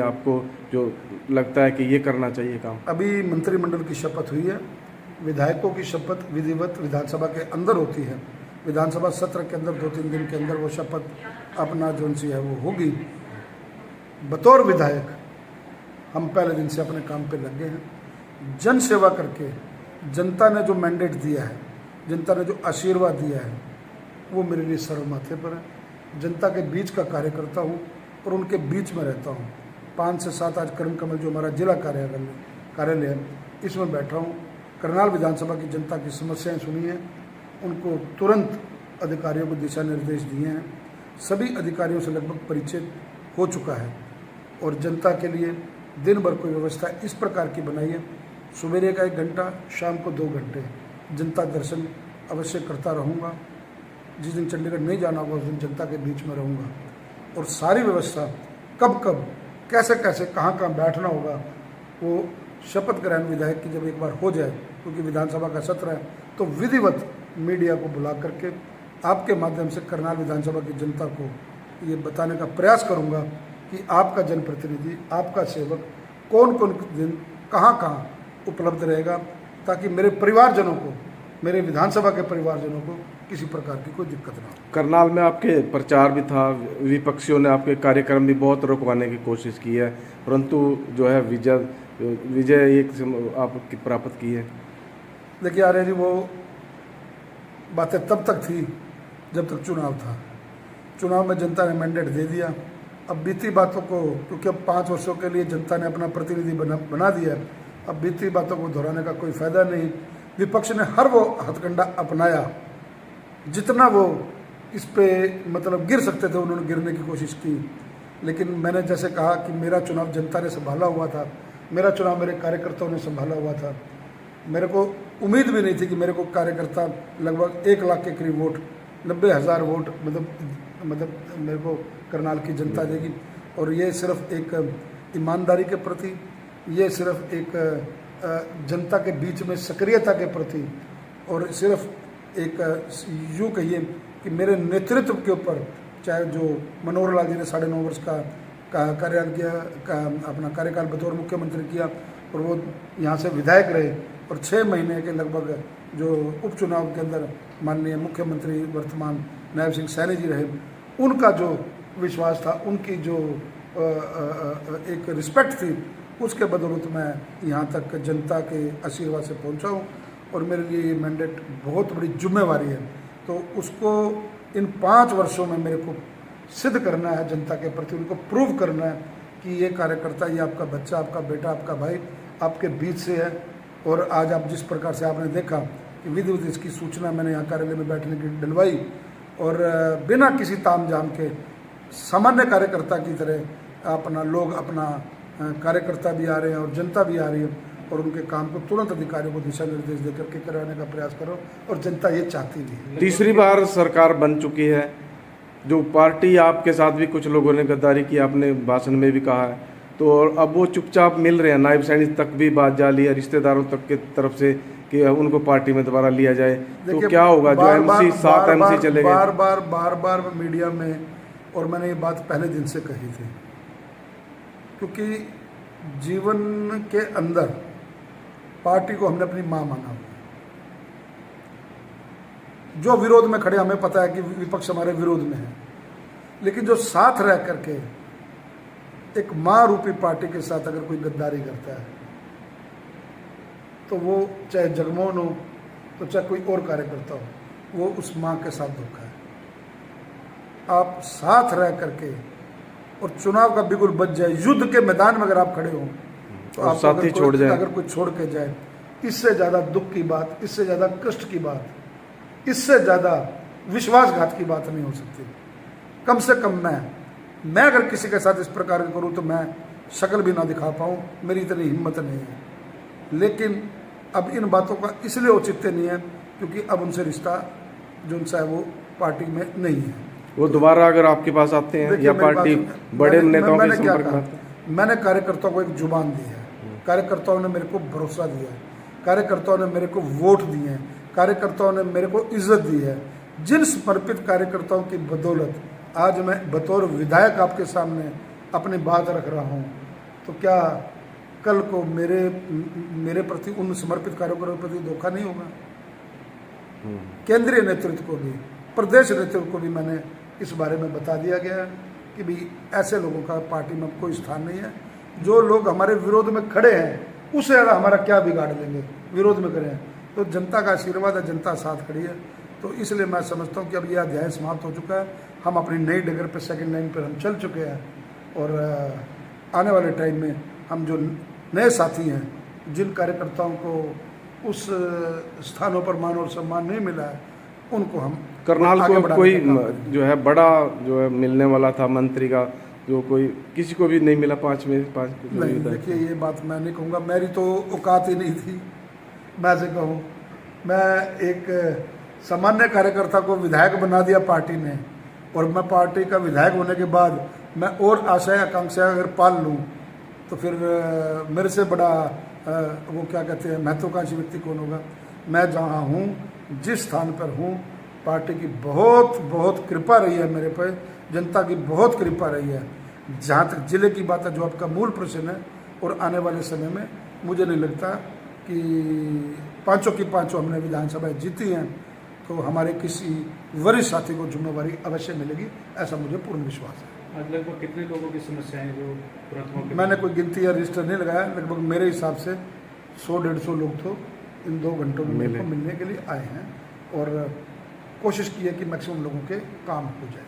आपको जो लगता है कि ये करना चाहिए काम? अभी मंत्रिमंडल की शपथ हुई है। विधायकों की शपथ विधिवत विधानसभा के अंदर होती है। विधानसभा सत्र के अंदर 2-3 दिन के अंदर वो शपथ अपना जो सी है वो होगी। बतौर विधायक हम पहले दिन से अपने काम पे लगे हैं। जन सेवा करके जनता ने जो मैंडेट दिया है, जनता ने जो आशीर्वाद दिया है, वो मेरे लिए सर्व माथे पर है। जनता के बीच का कार्य करता हूँ और उनके बीच में रहता हूँ। 5 से 7 आज करण कमल जो हमारा जिला कार्यालय है, इसमें बैठा हूँ। करनाल विधानसभा की जनता की समस्याएं सुनी हैं, उनको तुरंत अधिकारियों को दिशा निर्देश दिए हैं। सभी अधिकारियों से लगभग परिचित हो चुका है और जनता के लिए दिन भर कोई व्यवस्था इस प्रकार की बनाई है। सवेरे का 1 घंटा, शाम को 2 घंटे जनता दर्शन अवश्य करता रहूँगा। जिस दिन चंडीगढ़ नहीं जाना होगा उस दिन जनता के बीच में रहूँगा और सारी व्यवस्था कब कब कैसे कैसे कहाँ कहाँ बैठना होगा वो शपथ ग्रहण विधायक की जब एक बार हो जाए, क्योंकि विधानसभा का सत्र है, तो विधिवत मीडिया को बुला करके आपके माध्यम से करनाल विधानसभा की जनता को ये बताने का प्रयास करूँगा कि आपका जनप्रतिनिधि, आपका सेवक कौन कौन दिन कहाँ कहाँ उपलब्ध रहेगा, ताकि मेरे परिवारजनों को, मेरे विधानसभा के परिवारजनों को किसी प्रकार की कोई दिक्कत ना हो। करनाल में आपके प्रचार भी था, विपक्षियों ने आपके कार्यक्रम भी बहुत रोकवाने की कोशिश की है, परंतु जो है विजय एक आप प्राप्त की है। देखिए आर्य जी, वो बातें तब तक थी जब तक चुनाव था। चुनाव में जनता ने मैंडेट दे दिया। अब बीती बातों को, क्योंकि अब 5 वर्षों के लिए जनता ने अपना प्रतिनिधि बना दिया, अब बीती बातों को दोहराने का कोई फायदा नहीं। विपक्ष ने हर वो हथकंडा अपनाया जितना वो इस पे मतलब गिर सकते थे, उन्होंने गिरने की कोशिश की। लेकिन मैंने जैसे कहा कि मेरा चुनाव जनता ने संभाला हुआ था, मेरा चुनाव मेरे कार्यकर्ताओं ने संभाला हुआ था। मेरे को उम्मीद भी नहीं थी कि मेरे को कार्यकर्ता लगभग 1 लाख के करीब वोट, 90,000 वोट मतलब मेरे को करनाल की जनता देगी। और ये सिर्फ एक ईमानदारी के प्रति, ये सिर्फ एक जनता के बीच में सक्रियता के प्रति, और सिर्फ एक यूँ कहिए कि मेरे नेतृत्व के ऊपर, चाहे जो मनोहर लाल जी ने 9.5 वर्ष का कार्यकाल किया, अपना कार्यकाल बतौर मुख्यमंत्री किया और वो यहाँ से विधायक रहे, और 6 महीने के लगभग जो उपचुनाव के अंदर माननीय मुख्यमंत्री वर्तमान नायब सिंह सैनी जी रहे, उनका जो विश्वास था, उनकी जो एक रिस्पेक्ट थी, उसके बदौलत मैं यहाँ तक जनता के आशीर्वाद से पहुँचा हूँ। और मेरे लिए ये मैंडेट बहुत बड़ी जिम्मेवारी है, तो उसको इन 5 वर्षों में मेरे को सिद्ध करना है जनता के प्रति, उनको प्रूव करना है कि ये कार्यकर्ता, ये आपका बच्चा, आपका बेटा, आपका भाई आपके बीच से है। और आज आप जिस प्रकार से आपने देखा कि विधिवत इसकी सूचना मैंने यहाँ कार्यालय में बैठने की डलवाई, और बिना किसी ताम झाम के सामान्य कार्यकर्ता की तरह अपना कार्यकर्ता भी आ रहे हैं और जनता भी आ रही है, और उनके काम को तुरंत अधिकारियों को दिशा निर्देश देकर के कराने का प्रयास करो, और जनता ये चाहती भी है। तीसरी बार सरकार बन चुकी है, जो पार्टी आपके साथ भी कुछ लोगों ने गद्दारी की, आपने भाषण में भी कहा है, तो अब वो चुपचाप मिल रहे हैं। नायब सैनिक तक भी बात जाली है रिश्तेदारों तक के तरफ से कि उनको पार्टी में दोबारा लिया जाए, तो क्या होगा? जो एमसी 7 एमसी चले गए, बार बार मीडिया में, और मैंने ये बात पहले दिन से कही थी, क्योंकि जीवन के अंदर पार्टी को हमने अपनी माँ माना। जो विरोध में खड़े, हमें पता है कि विपक्ष हमारे विरोध में है, लेकिन जो साथ रह करके एक माँ रूपी पार्टी के साथ अगर कोई गद्दारी करता है, तो वो चाहे जगमोहन हो, तो चाहे कोई और कार्यकर्ता हो, वो उस माँ के साथ धोखा है। आप साथ रह करके और चुनाव का बिगुल बच जाए, युद्ध के मैदान में अगर आप खड़े हो, तो आप साथी छोड़ जाए, अगर कोई छोड़ के जाए, इससे ज़्यादा दुख की बात, इससे ज़्यादा कष्ट की बात, इससे ज़्यादा विश्वासघात की बात नहीं हो सकती। कम से कम मैं अगर किसी के साथ इस प्रकार का करूँ तो मैं शक्ल भी ना दिखा पाऊँ, मेरी इतनी हिम्मत नहीं है। लेकिन अब इन बातों का इसलिए औचित्य नहीं है क्योंकि अब उनसे रिश्ता जो उनसे है वो पार्टी में नहीं है। वो दोबारा अगर आपके पास आते हैं या पार्टी बड़े नेताओं के संपर्क में, मैंने कार्यकर्ताओं को एक जुबान दी है, कार्यकर्ताओं ने मेरे को भरोसा दिया है, कार्यकर्ताओं ने मेरे को वोट दिए हैं, कार्यकर्ताओं ने मेरे को इज्जत दी है। जिन समर्पित कार्यकर्ताओं की बदौलत आज मैं बतौर विधायक आपके सामने अपनी बात रख रहा हूँ, तो क्या कल को मेरे प्रति उन समर्पित कार्यकर्ताओं के प्रति धोखा नहीं होगा? केंद्रीय नेतृत्व को भी, प्रदेश नेतृत्व को भी मैंने इस बारे में बता दिया गया कि भाई ऐसे लोगों का पार्टी में कोई स्थान नहीं है। जो लोग हमारे विरोध में खड़े हैं उसे अगर हमारा क्या बिगाड़ लेंगे, विरोध में करें। तो जनता का आशीर्वाद है, जनता साथ खड़ी है। तो इसलिए मैं समझता हूँ कि अब यह अध्याय समाप्त हो चुका है। हम अपनी नई डगर पर, सेकंड लाइन पर हम चल चुके हैं और आने वाले टाइम में हम जो नए साथी हैं, जिन कार्यकर्ताओं को उस स्थानों पर मान और सम्मान नहीं मिला है, उनको हम करनाल आगे को बढ़ाने कोई का काम करेंगे। जो है बड़ा जो है मिलने वाला था मंत्री का, जो कोई किसी को भी नहीं मिला 5 में 5 नहीं, देखिए ये बात मैं नहीं कहूँगा, मेरी तो औकात ही नहीं थी मैं से कहूँ। मैं एक सामान्य कार्यकर्ता को विधायक बना दिया पार्टी ने, और मैं पार्टी का विधायक होने के बाद मैं और आशा आकांक्षा अगर पाल लूँ तो फिर मेरे से बड़ा वो क्या कहते हैं महत्वाकांक्षी व्यक्ति कौन होगा। मैं जहाँ हूँ, जिस स्थान पर हूँ, पार्टी की बहुत बहुत कृपा रही है मेरे पर, जनता की बहुत कृपा रही है। जहाँ तक जिले की बात है, जो आपका मूल प्रश्न है, और आने वाले समय में मुझे नहीं लगता कि पांचों की पांचों हमने विधानसभा जीती हैं, तो हमारे किसी वरिष्ठ साथी को जिम्मेवारी अवश्य मिलेगी, ऐसा मुझे पूर्ण विश्वास है। आज लगभग कितने लोगों की समस्याएं जो प्रथमों के मैंने कोई गिनती या रजिस्टर नहीं लगाया, लगभग मेरे हिसाब से 100-150 लोग तो इन 2 घंटों में मेरे को मिलने के लिए आए हैं, और कोशिश की है कि मैक्सिमम लोगों के काम हो जाए।